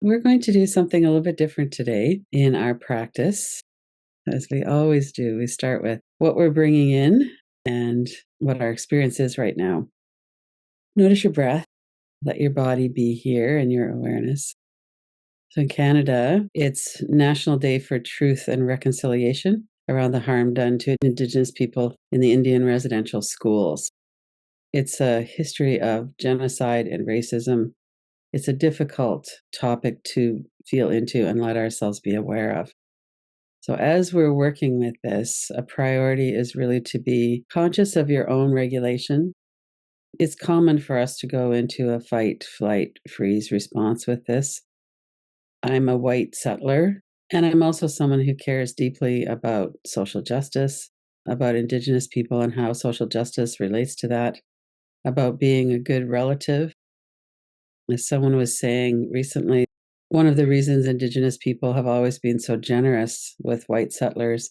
We're going to do something a little bit different today in our practice, as we always do. We start with what we're bringing in and what our experience is right now. Notice your breath. Let your body be here in your awareness. So in Canada, it's National Day for Truth and Reconciliation around the harm done to Indigenous people in the Indian residential schools. It's a history of genocide and racism. It's a difficult topic to feel into and let ourselves be aware of. So, as we're working with this, a priority is really to be conscious of your own regulation. It's common for us to go into a fight, flight, freeze response with this. I'm a white settler, and I'm also someone who cares deeply about social justice, about Indigenous people and how social justice relates to that, about being a good relative. As someone was saying recently, one of the reasons Indigenous people have always been so generous with white settlers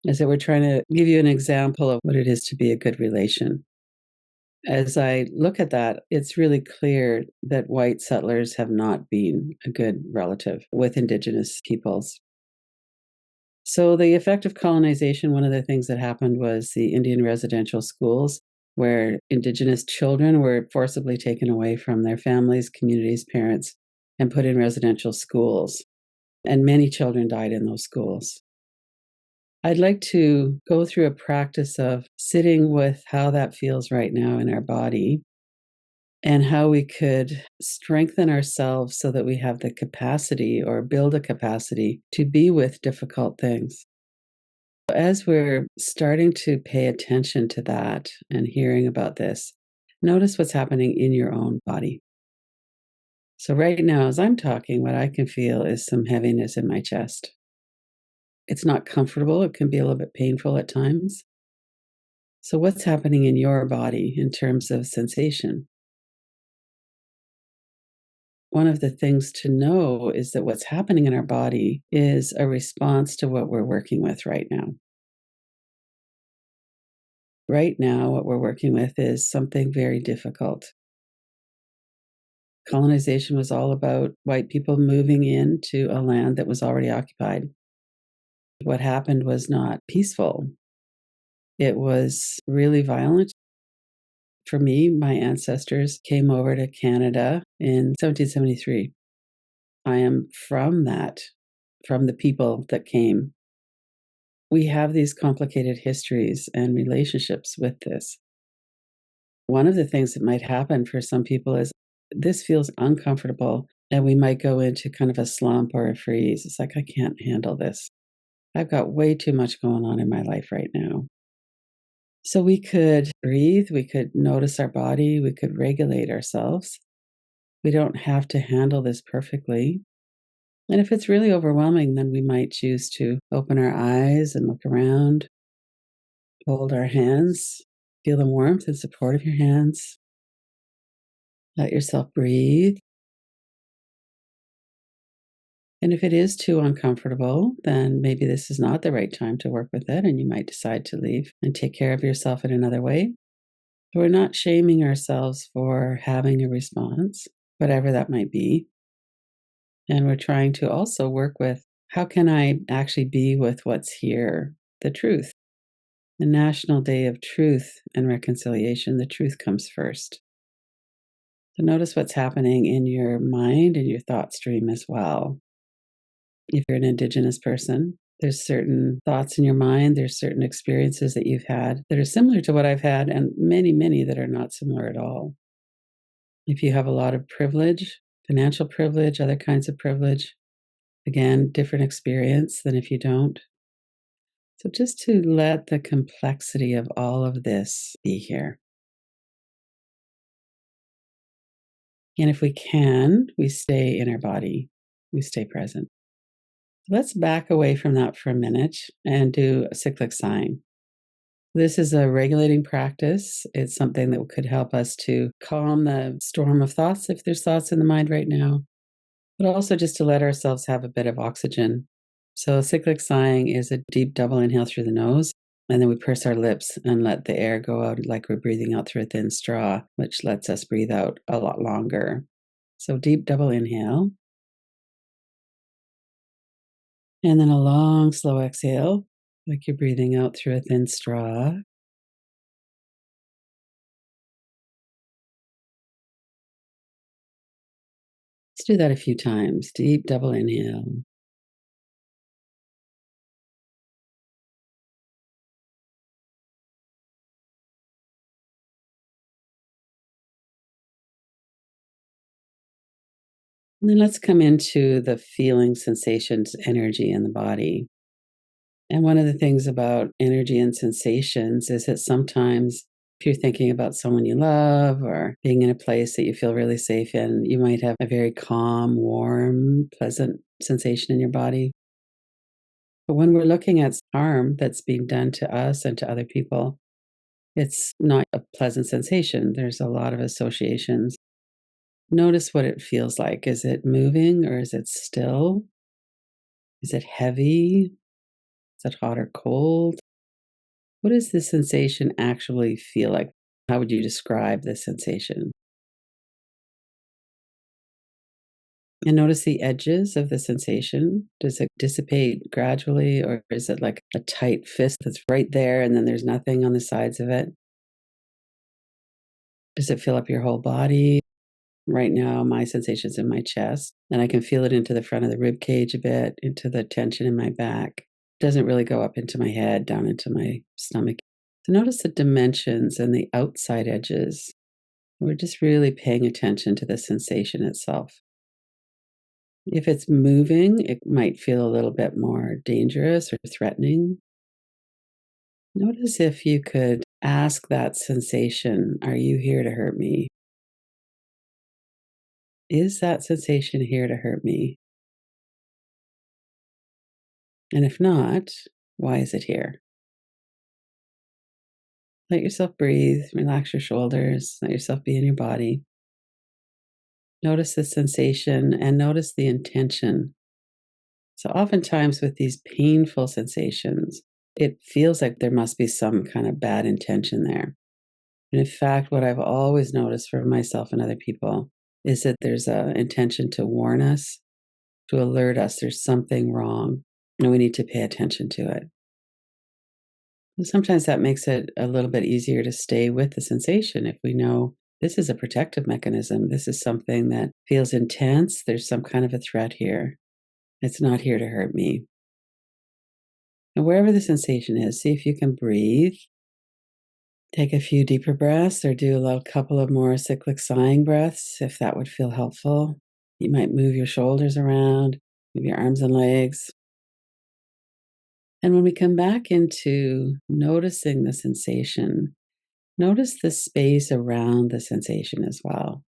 is that we're trying to give you an example of what it is to be a good relation. As I look at that, it's really clear that white settlers have not been a good relative with Indigenous peoples. So, the effect of colonization, one of the things that happened was the Indian residential schools, where Indigenous children were forcibly taken away from their families, communities, parents, and put in residential schools. And many children died in those schools. I'd like to go through a practice of sitting with how that feels right now in our body and how we could strengthen ourselves so that we have the capacity or build a capacity to be with difficult things. As we're starting to pay attention to that and hearing about this, notice what's happening in your own body. So, right now, as I'm talking, what I can feel is some heaviness in my chest. It's not comfortable, it can be a little bit painful at times. So, what's happening in your body in terms of sensation? One of the things to know is that what's happening in our body is a response to what we're working with right now. Right now, what we're working with is something very difficult. Colonization was all about white people moving into a land that was already occupied. What happened was not peaceful, it was really violent. For me, my ancestors came over to Canada in 1773. I am from that, from the people that came. We have these complicated histories and relationships with this. One of the things that might happen for some people is this feels uncomfortable, and we might go into kind of a slump or a freeze. It's like, I can't handle this. I've got way too much going on in my life right now. So we could breathe, we could notice our body, we could regulate ourselves. We don't have to handle this perfectly. And if it's really overwhelming, then we might choose to open our eyes and look around, hold our hands, feel the warmth and support of your hands. Let yourself breathe. And if it is too uncomfortable, then maybe this is not the right time to work with it, and you might decide to leave and take care of yourself in another way. But we're not shaming ourselves for having a response, whatever that might be. And we're trying to also work with how can I actually be with what's here, the truth. The National Day of Truth and Reconciliation, the truth comes first. So notice what's happening in your mind and your thought stream as well. If you're an Indigenous person, there's certain thoughts in your mind, there's certain experiences that you've had that are similar to what I've had, and many, many that are not similar at all. If you have a lot of privilege, financial privilege, other kinds of privilege, again, different experience than if you don't. So just to let the complexity of all of this be here. And if we can, we stay in our body, we stay present. Let's back away from that for a minute and do a cyclic sighing. This is a regulating practice. It's something that could help us to calm the storm of thoughts if there's thoughts in the mind right now, but also just to let ourselves have a bit of oxygen. So, cyclic sighing is a deep double inhale through the nose, and then we purse our lips and let the air go out like we're breathing out through a thin straw, which lets us breathe out a lot longer. So, deep double inhale. And then a long, slow exhale, like you're breathing out through a thin straw. Let's do that a few times. Deep double inhale. And then let's come into the feeling, sensations, energy in the body. And one of the things about energy and sensations is that sometimes if you're thinking about someone you love or being in a place that you feel really safe in, you might have a very calm, warm, pleasant sensation in your body. But when we're looking at harm that's being done to us and to other people, it's not a pleasant sensation. There's a lot of associations. Notice what it feels like. Is it moving or is it still? Is it heavy? Is it hot or cold? What does the sensation actually feel like? How would you describe the sensation? And notice the edges of the sensation. Does it dissipate gradually, or is it like a tight fist that's right there and then there's nothing on the sides of it? Does it fill up your whole body? Right now, my sensation's in my chest, and I can feel it into the front of the rib cage a bit, into the tension in my back. It doesn't really go up into my head, down into my stomach. So notice the dimensions and the outside edges. We're just really paying attention to the sensation itself. If it's moving, it might feel a little bit more dangerous or threatening. Notice if you could ask that sensation, are you here to hurt me? Is that sensation here to hurt me? And if not, why is it here? Let yourself breathe, relax your shoulders, let yourself be in your body. Notice the sensation and notice the intention. So, oftentimes with these painful sensations, it feels like there must be some kind of bad intention there. And in fact, what I've always noticed for myself and other people is that there's an intention to warn us, to alert us there's something wrong, and we need to pay attention to it. And sometimes that makes it a little bit easier to stay with the sensation if we know this is a protective mechanism. This is something that feels intense. There's some kind of a threat here. It's not here to hurt me. And wherever the sensation is, see if you can breathe. Take a few deeper breaths or do a couple of more cyclic sighing breaths if that would feel helpful. You might move your shoulders around, move your arms and legs. And when we come back into noticing the sensation, notice the space around the sensation as well.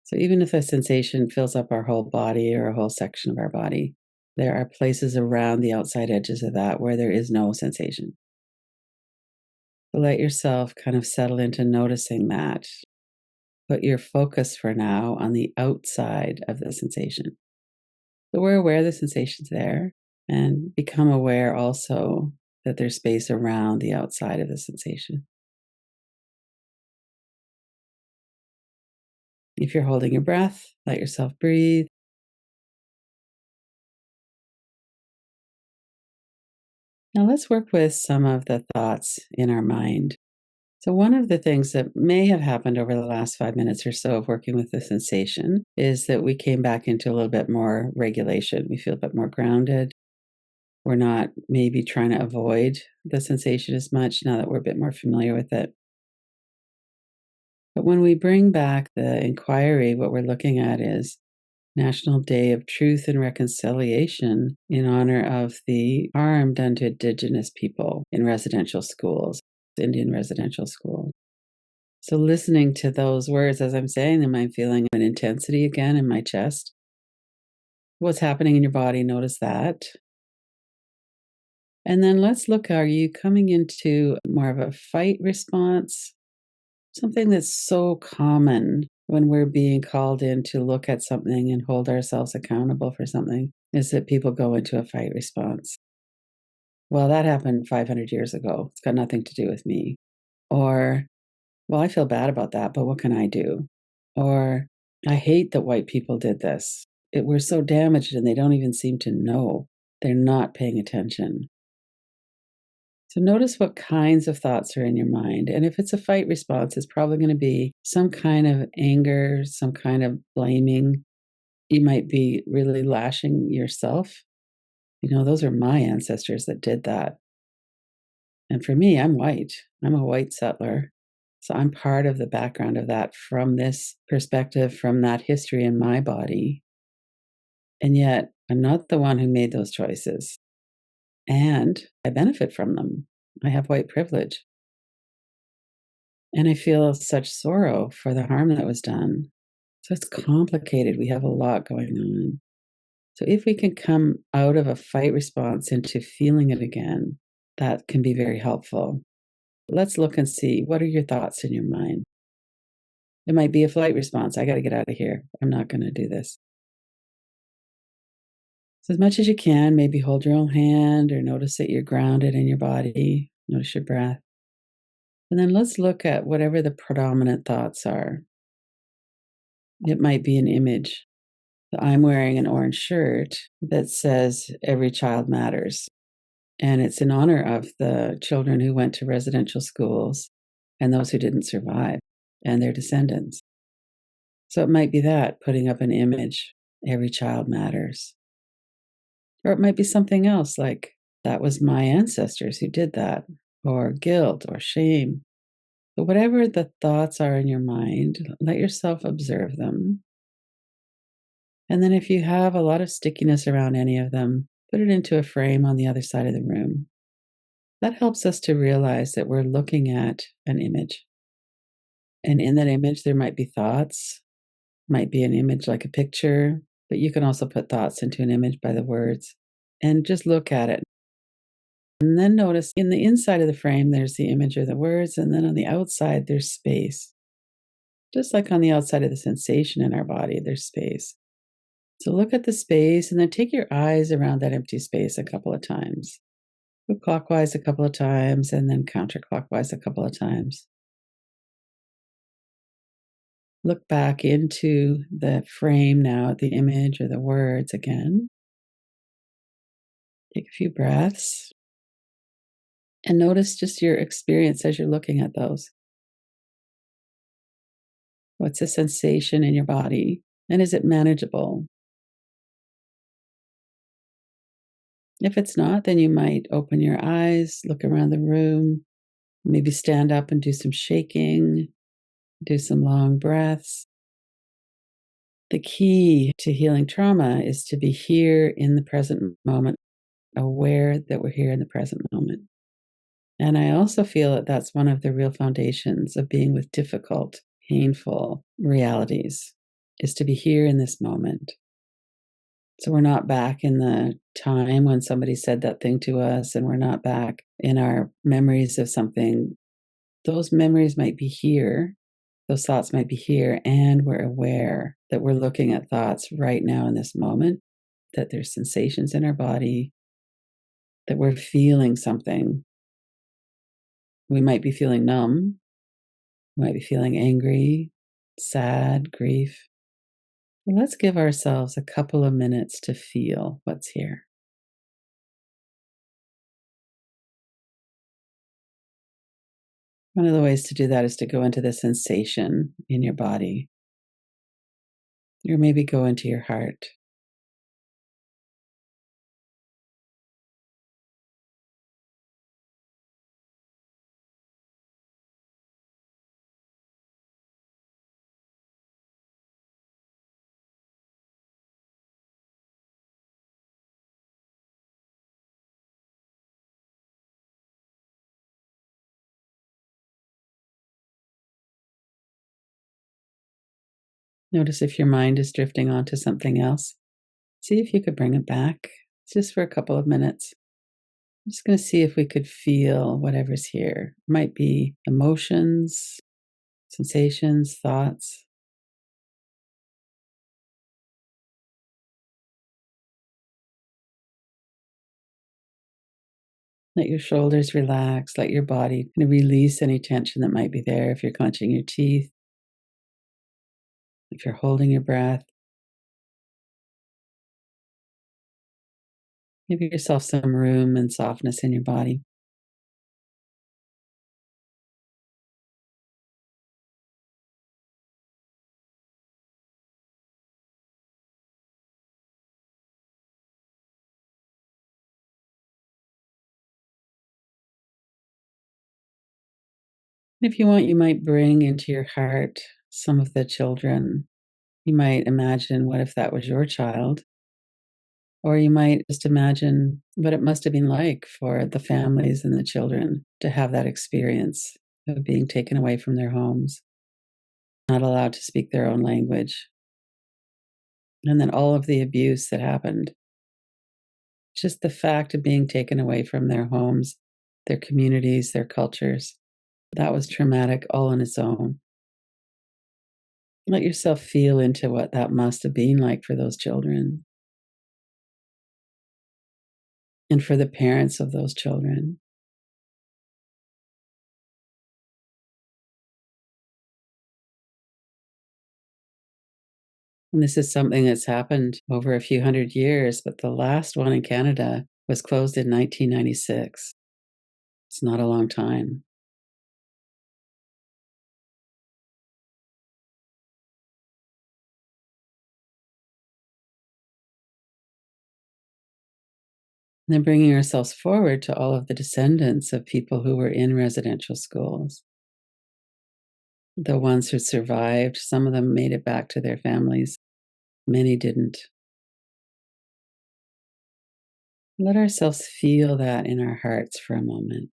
So even if a sensation fills up our whole body or a whole section of our body, there are places around the outside edges of that where there is no sensation. So let yourself kind of settle into noticing that. Put your focus for now on the outside of the sensation. So we're aware the sensation's there and become aware also that there's space around the outside of the sensation. If you're holding your breath, let yourself breathe. Now let's work with some of the thoughts in our mind. So, one of the things that may have happened over the last 5 minutes or so of working with the sensation is that we came back into a little bit more regulation. We feel a bit more grounded. We're not maybe trying to avoid the sensation as much now that we're a bit more familiar with it. But when we bring back the inquiry, what we're looking at is National Day of Truth and Reconciliation in honor of the harm done to Indigenous people in residential schools, Indian residential schools. So, listening to those words as I'm saying them, I'm feeling an intensity again in my chest. What's happening in your body? Notice that. And then let's look, are you coming into more of a fight response? Something that's so common when we're being called in to look at something and hold ourselves accountable for something is that people go into a fight response. Well, that happened 500 years ago. It's got nothing to do with me. Or, well, I feel bad about that, but what can I do? Or, I hate that white people did this. we're so damaged and they don't even seem to know. They're not paying attention. So notice what kinds of thoughts are in your mind. And if it's a fight response, it's probably going to be some kind of anger, some kind of blaming. You might be really lashing yourself. Those are my ancestors that did that. And for me, I'm white. I'm a white settler. So I'm part of the background of that from this perspective, from that history in my body. And yet, I'm not the one who made those choices. And I benefit from them. I have white privilege. And I feel such sorrow for the harm that was done. So it's complicated. We have a lot going on. So if we can come out of a fight response into feeling it again, that can be very helpful. Let's look and see, what are your thoughts in your mind? It might be a flight response. I got to get out of here. I'm not going to do this. So as much as you can, maybe hold your own hand or notice that you're grounded in your body. Notice your breath. And then let's look at whatever the predominant thoughts are. It might be an image. So I'm wearing an orange shirt that says, "Every child matters." And it's in honor of the children who went to residential schools and those who didn't survive and their descendants. So it might be that, putting up an image, every child matters. Or it might be something else like, that was my ancestors who did that, or guilt or shame. But whatever the thoughts are in your mind, let yourself observe them. And then if you have a lot of stickiness around any of them, put it into a frame on the other side of the room. That helps us to realize that we're looking at an image. And in that image, there might be thoughts, might be an image like a picture, but you can also put thoughts into an image by the words and just look at it. And then notice in the inside of the frame, there's the image or the words, and then on the outside, there's space. Just like on the outside of the sensation in our body, there's space. So look at the space and then take your eyes around that empty space a couple of times. Go clockwise a couple of times and then counterclockwise a couple of times. Look back into the frame now at the image or the words again. Take a few breaths and notice just your experience as you're looking at those. What's the sensation in your body? And is it manageable? If it's not, then you might open your eyes, look around the room, maybe stand up and do some shaking, do some long breaths. The key to healing trauma is to be here in the present moment, aware that we're here in the present moment. And I also feel that that's one of the real foundations of being with difficult, painful realities, is to be here in this moment. So we're not back in the time when somebody said that thing to us, and we're not back in our memories of something. Those memories might be here, those thoughts might be here, and we're aware that we're looking at thoughts right now in this moment, that there's sensations in our body, that we're feeling something. We might be feeling numb, we might be feeling angry, sad, grief. Let's give ourselves a couple of minutes to feel what's here. One of the ways to do that is to go into the sensation in your body, or maybe go into your heart. Notice if your mind is drifting onto something else. See if you could bring it back just for a couple of minutes. I'm just going to see if we could feel whatever's here. It might be emotions, sensations, thoughts. Let your shoulders relax. Let your body kind of release any tension that might be there if you're clenching your teeth, if you're holding your breath. Give yourself some room and softness in your body. If you want, you might bring into your heart some of the children. You might imagine what if that was your child? Or you might just imagine what it must have been like for the families and the children to have that experience of being taken away from their homes, not allowed to speak their own language, and then all of the abuse that happened. Just the fact of being taken away from their homes, their communities, their cultures, that was traumatic all on its own. Let yourself feel into what that must have been like for those children and for the parents of those children. And this is something that's happened over a few hundred years, but the last one in Canada was closed in 1996. It's not a long time. And then bringing ourselves forward to all of the descendants of people who were in residential schools, the ones who survived. Some of them made it back to their families, many didn't. Let ourselves feel that in our hearts for a moment.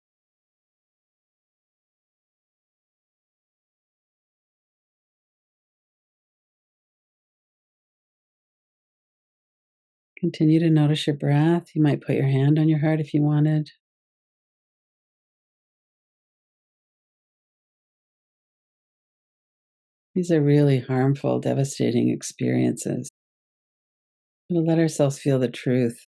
Continue to notice your breath. You might put your hand on your heart if you wanted. These are really harmful, devastating experiences. We'll let ourselves feel the truth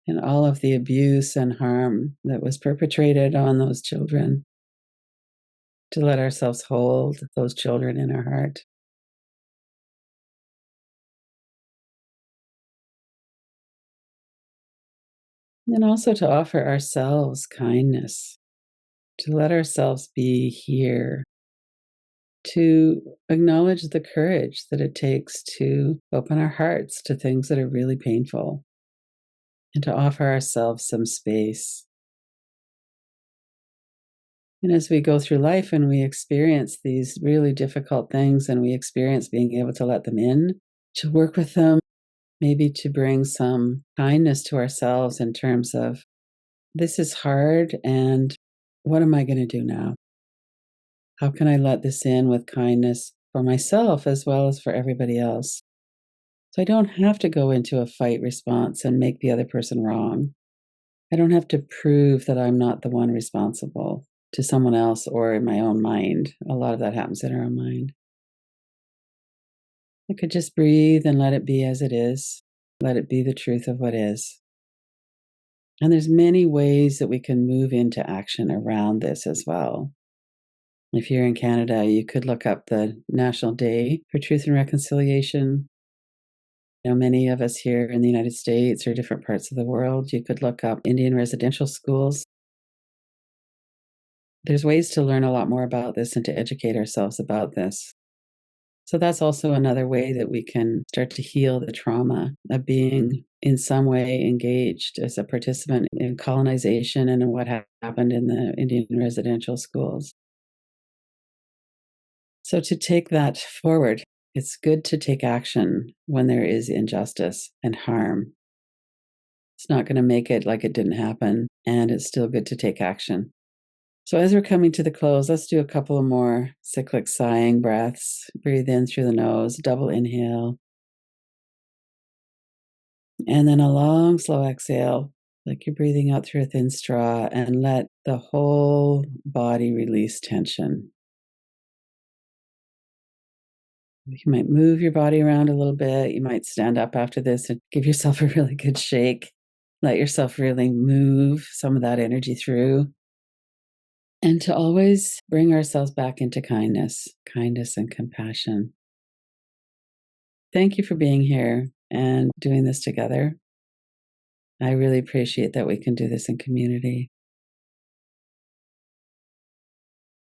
and all of the abuse and harm that was perpetrated on those children, to let ourselves hold those children in our heart. And also to offer ourselves kindness, to let ourselves be here, to acknowledge the courage that it takes to open our hearts to things that are really painful, and to offer ourselves some space. And as we go through life and we experience these really difficult things and we experience being able to let them in, to work with them, maybe to bring some kindness to ourselves in terms of this is hard and what am I going to do now? How can I let this in with kindness for myself as well as for everybody else? So I don't have to go into a fight response and make the other person wrong. I don't have to prove that I'm not the one responsible to someone else or in my own mind. A lot of that happens in our own mind. I could just breathe and let it be as it is. Let it be the truth of what is. And there's many ways that we can move into action around this as well. If you're in Canada, you could look up the National Day for Truth and Reconciliation. You know, many of us here in the United States or different parts of the world, you could look up Indian residential schools. There's ways to learn a lot more about this and to educate ourselves about this. So that's also another way that we can start to heal the trauma of being in some way engaged as a participant in colonization and in what happened in the Indian residential schools. So to take that forward, it's good to take action when there is injustice and harm. It's not going to make it like it didn't happen, and it's still good to take action. So, as we're coming to the close, let's do a couple of more cyclic sighing breaths. Breathe in through the nose, double inhale, and then a long, slow exhale, like you're breathing out through a thin straw, and let the whole body release tension. You might move your body around a little bit. You might stand up after this and give yourself a really good shake. Let yourself really move some of that energy through. And to always bring ourselves back into kindness and compassion. Thank you for being here and doing this together. I really appreciate that we can do this in community.